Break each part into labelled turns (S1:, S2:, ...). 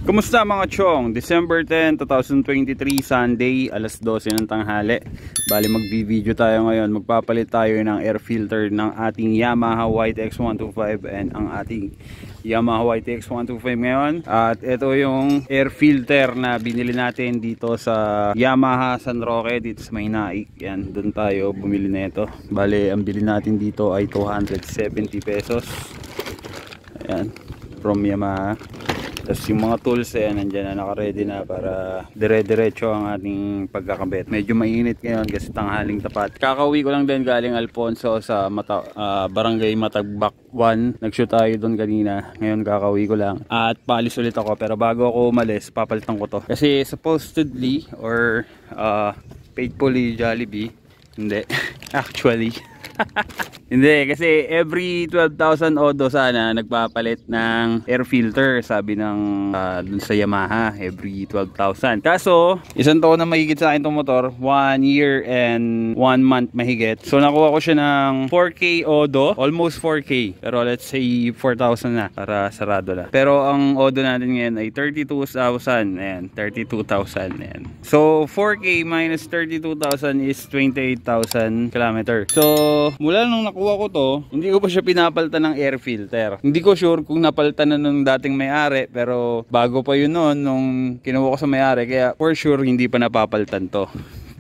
S1: Kumusta mga chong? December 10, 2023, Sunday, alas 12 ng tanghali. Bali magbi-video tayo ngayon. Magpapalit tayo ng air filter ng ating Yamaha YTX125 and ang ating Yamaha YTX125 ngayon. At ito yung air filter na binili natin dito sa Yamaha San Roque, dito sa Mainaik. Yan, doon tayo bumili na ito. Bali ang bili natin dito ay 270 pesos. Ayan, from Yamaha. Tapos yung mga tools nandyan na naka-ready na para dire-diretso ang ating pagkakabit. Medyo mainit ngayon kasi tanghaling tapat. Kakauwi ko lang din galing Alfonso sa Barangay Matagbak 1. Nag-shoot tayo doon kanina. Ngayon kakauwi ko lang. At paalis ulit ako. Pero bago ako umalis, papalitan ko to. Kasi supposedly or faithfully Jollibee. Hindi. Actually. Hindi, kasi every 12,000 odo sana nagpapalit ng air filter, sabi ng dun sa Yamaha, every 12,000. Kaso, isang taon na mahigit sa akin itong motor, 1 year and 1 month mahigit. So nakuha ko siya ng 4K odo, almost 4K. Pero let's say 4,000 na para sarado na. Pero ang odo natin ngayon ay 32,000. Ayan, 32,000. Ayan. So 4K minus 32,000 is 28,000 km. So mula nung nakuha ko to, hindi ko pa siya pinapalitan ng air filter. Hindi ko sure kung napalitan na nung dating may-ari, pero bago pa yun noon nung kinuha ko sa may-ari, kaya for sure hindi pa napapalitan to.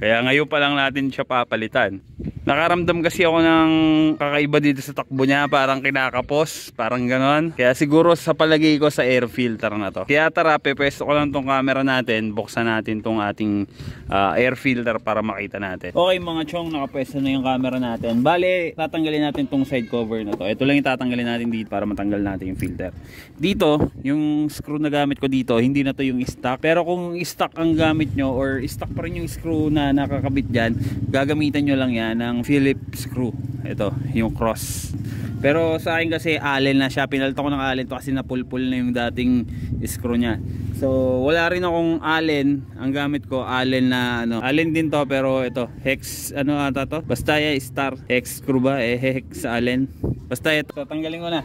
S1: Kaya ngayon pa lang natin siya papalitan. Nakaramdam kasi ako ng kakaiba dito sa takbo niya, parang kinakapos, parang ganon. Kaya siguro sa palagay ko sa air filter na to. Kaya tara, pepesto ko lang tong camera natin, buksan natin tong ating air filter para makita natin. Okay mga chong, nakapwesto na yung camera natin. Bale, tatanggalin natin tong side cover na to. Ito lang yung tatanggalin natin dito para matanggal natin yung filter. Dito, yung screw na gamit ko dito, hindi na to yung stock. Pero kung stock ang gamit nyo or stock pa rin yung screw na nakakabit dyan, gagamitan nyo lang yan ng Phillips screw. Ito, yung cross. Pero sa akin kasi Allen na siya. Pinalitan ko ng Allen to kasi napulpul na yung dating screw niya. So wala rin akong Allen. Ang gamit ko Allen na Allen din to, pero ito hex ata to. Basta star hex screw ba hex Allen. Basta ito. So, tanggalin ko na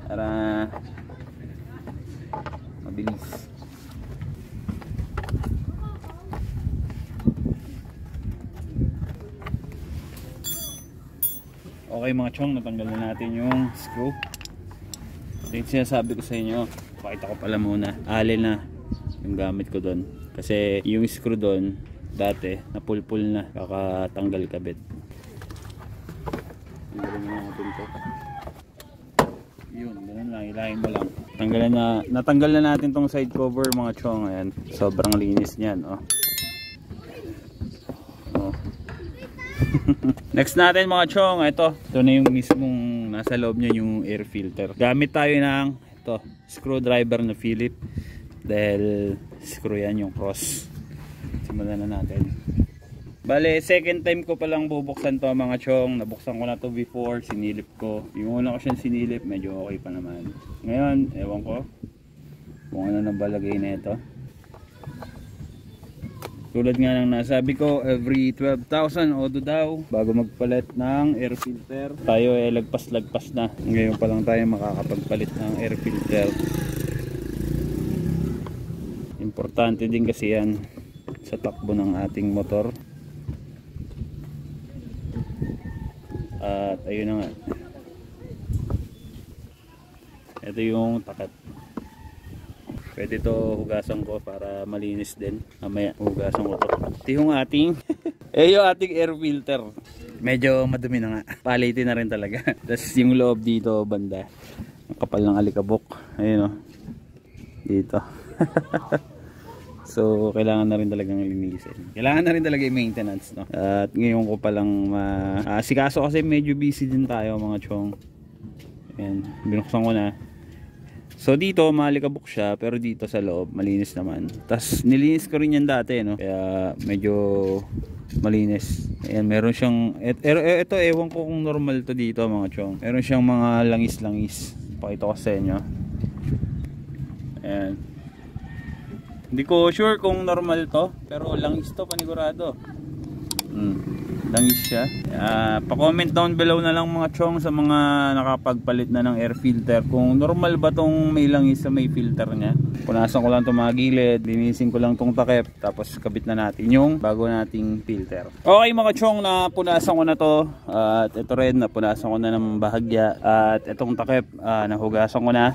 S1: para mabilis. Okay mga chong, natanggal na natin yung screw. Ito yung sinasabi ko sa inyo. Pakita ko pala muna. Allen na yung gamit ko doon. Kasi yung screw doon dati napulpul na, kakatanggal kabit. Tanggalin na natin to. Yun, ganun lang, ilahin mo lang. Natanggal na natin tong side cover mga chong. Ayan, sobrang linis niyan. Next natin mga chong, ito na yung mismong nasa loob niya, yung air filter. Gamit tayo ng ito, screwdriver na Phillips, dahil screw yan yung cross. Simulan na natin. Bale, second time ko palang bubuksan to mga chong. Nabuksan ko na to before, sinilip ko. Yung una ko siyang sinilip, medyo okay pa naman. Ngayon, ewan ko kung ano nang balagay na ito. Tulad nga ng nasabi ko, every 12,000 odo daw bago magpalit ng air filter. Tayo lagpas-lagpas na. Ngayon pa lang tayo makakapagpalit ng air filter. Importante din kasi yan sa takbo ng ating motor. At ayun na nga. Ito yung takat. Pwede to hugasan ko para malinis din. Mamaya hugasan ko to. Ito yung ating yung ating air filter. Medyo madumi na nga. Palitin na rin talaga. Tapos yung loob dito banda, ang kapal ng alikabok. Ayun dito. So kailangan na rin talagang linisin. Kailangan na rin talaga i-maintenance, no? At ngayon ko palang sikaso kasi medyo busy din tayo mga chong. Ayan, binuksan ko na. So dito malikabok siya, pero dito sa loob malinis naman. Tapos nilinis ko rin yan dati, no? Kaya medyo malinis. Ayan, meron siyang ito ewan ko kung normal to dito mga chong. Meron siyang mga langis-langis. Pakita ko sa inyo. Ayan. Hindi ko sure kung normal to, pero langis to panigurado. Langis siya. Pa-comment down below na lang mga chong sa mga nakapagpalit na ng air filter kung normal ba tong may langis sa may filter niya. Punasan ko lang itong mga gilid, linisin ko lang itong takip, tapos kabit na natin yung bago nating filter. Okay mga chong, napunasan ko na to at ito rin napunasan ko na ng bahagya at itong takip nahugasan ko na.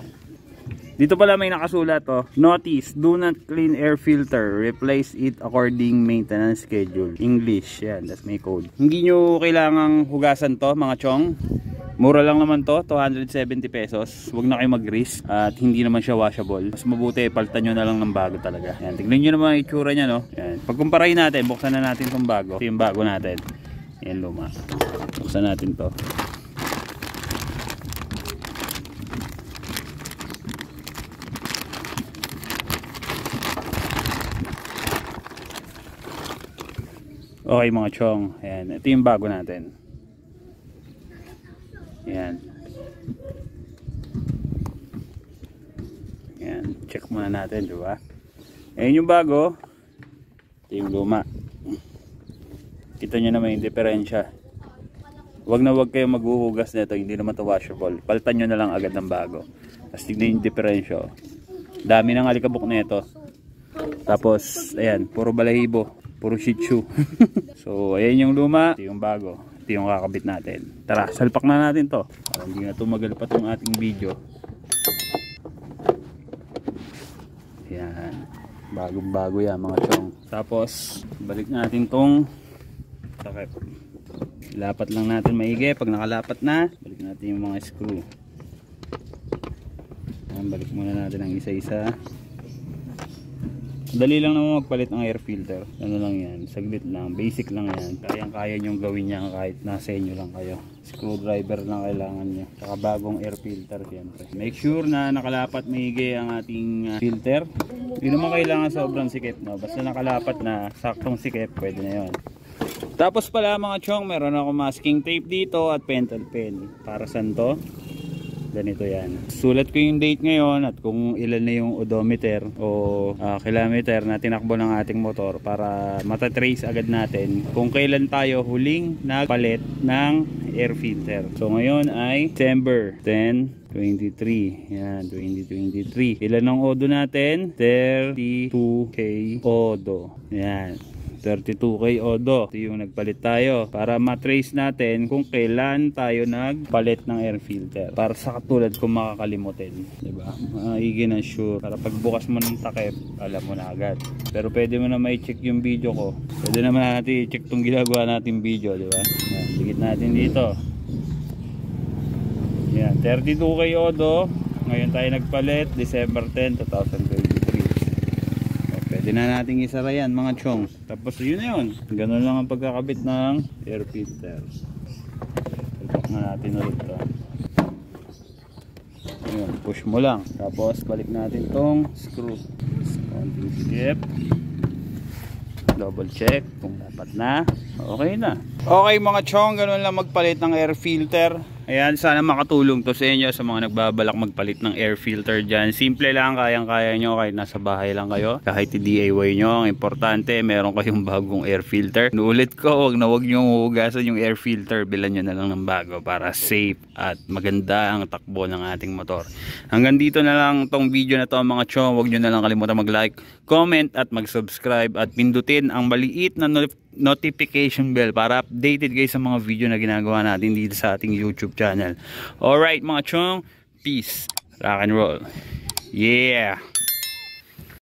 S1: Dito pala may nakasulat notice, do not clean air filter, replace it according maintenance schedule. English, yan, that's my code. Hindi nyo kailangang hugasan to mga chong. Mura lang naman to, 270 pesos. Huwag na kayo mag-risk at hindi naman siya washable. Mas mabuti, palitan nyo na lang ng bago talaga. Yan, tignan nyo naman ang itsura nya, no? Yan. Pagkumparahin natin, buksan na natin itong bago. Ito yung bago natin. Yan, luma. Buksan natin to. Okay mga chong, ayan, ito yung bago natin. Ayan. Ayan, check muna natin, diba? Ayan yung bago, ito yung luma. Kita nyo naman yung diferensya. Huwag na huwag kayo maghuhugas nito, hindi naman ito washable. Palitan nyo na lang agad ng bago. Tapos tignan yung diferensya. Dami ng alikabok na ito. Tapos, ayan, puro balahibo. Puro shih tzu. So ayan yung luma, ito yung bago, ito yung kakabit natin. Tara, salpak na natin to para hindi na tumagal pa itong ating video. Ayan, bagong bago yan mga chong. Tapos balik natin tong takip. Lapat lang natin maigi. Pag nakalapat na, balik natin yung mga screw. Ayan, balik muna natin ang isa-isa. Dali lang naman magpalit ng air filter. Ano lang yan, saglit lang, basic lang yan. Kayang-kaya nyong gawin yan kahit nasa inyo lang kayo. Screwdriver lang kailangan nyo. Saka bagong air filter siyempre. Make sure na nakalapat maigi ang ating filter. Hindi naman kailangan sobrang sikip, no? Basta nakalapat na saktong sikip, pwede na yun. Tapos pala mga chong, meron ako masking tape dito at pentel pen. Para saan to? Ganito yan. Sulat ko yung date ngayon at kung ilan na yung odometer o kilometer na tinakbo ng ating motor para matatrace agad natin kung kailan tayo huling nagpalit ng air filter. So ngayon ay December 10, 23. Yan, 2023. Ilan ang odo natin? 32K odo. Yan. 32K odo. Ito yung nagpalit tayo para matrace natin kung kailan tayo nagpalit ng air filter. Para sa katulad kung makakalimutin, diba? Maigi na sure. Para pagbukas mo ng takip, alam mo na agad. Pero pwede mo na ma-check yung video ko. Pwede naman natin i-check itong ginagawa natin video, diba? Yan, dikit natin dito. Yan, 32K odo. Ngayon tayo nagpalit, December 10, 2023. Pwede na nating isara yan mga chong. Tapos yun na yun. Ganun lang ang pagkakabit ng air filter. Pagkak na natin ulit ito. Yun, push mo lang. Tapos balik natin tong screw. Konting skip. Double check kung dapat na. Okay na. Okay mga chong, ganun lang magpalit ng air filter. Ayan, sana makatulong to sa inyo sa mga nagbabalak magpalit ng air filter dyan. Simple lang, kayang-kaya nyo kahit nasa bahay lang kayo. Kahit i-DIY nyo, ang importante meron kayong bagong air filter. Nuulit ko, wag nyo hugasan yung air filter. Bilan nyo na lang ng bago para safe at maganda ang takbo ng ating motor. Hanggang dito na lang tong video na to mga chong. Wag nyo na lang kalimutan mag-like, comment at mag-subscribe at pindutin ang maliit na notification bell para updated kayo sa mga video na ginagawa natin dito sa ating YouTube channel. Alright mga chong, peace, rock and roll, yeah.